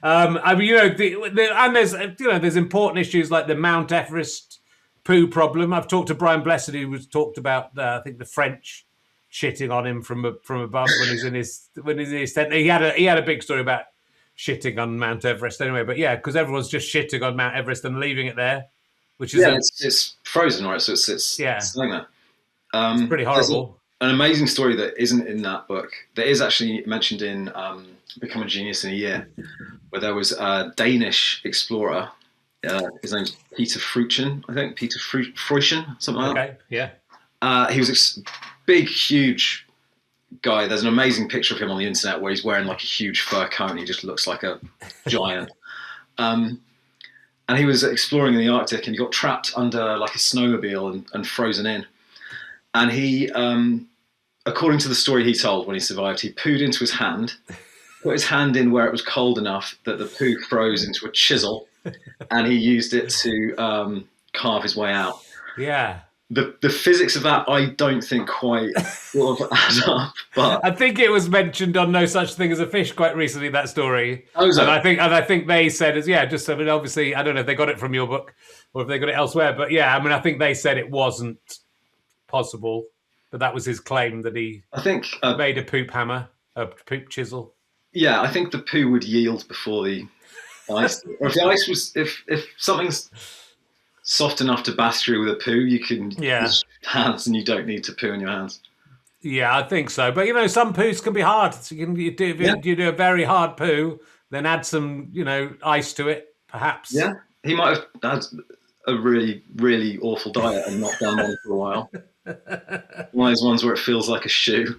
I mean, and there's important issues like the Mount Everest poo problem. I've talked to Brian Blessed, who was talked about, I think, the French shitting on him from above when he's in his tent. He had a big story about shitting on Mount Everest anyway. But yeah, because everyone's just shitting on Mount Everest and leaving it there, which is it's frozen, right? So it's like that. It's pretty horrible. An amazing story that isn't in that book, that is actually mentioned in Become a Genius in a Year, where there was a Danish explorer. His name's Peter Fruchen, I think. Peter Fruchen, something like that. Okay, yeah. He was a big, huge guy. There's an amazing picture of him on the internet where he's wearing like a huge fur coat and he just looks like a giant. And he was exploring in the Arctic and he got trapped under like a snowmobile and frozen in. And he, according to the story he told when he survived, he pooed into his hand, put his hand in where it was cold enough that the poo froze into a chisel, and he used it to carve his way out. Yeah. The physics of that, I don't think quite sort of add up. But I think it was mentioned on No Such Thing as a Fish quite recently, that story. Oh, is it? And I think they said, obviously, I don't know if they got it from your book or if they got it elsewhere, but yeah, I mean, I think they said it wasn't possible, but that was his claim, that he made a poop hammer, a poop chisel. Yeah, I think the poo would yield before the ice. Or if the ice was, if something's soft enough to bath through with a poo, you can use hands and you don't need to poo in your hands. Yeah, I think so. But some poos can be hard. So you do a very hard poo, then add some ice to it, perhaps. Yeah, he might have had a really, really awful diet and not done one for a while. One of those ones where it feels like a shoe.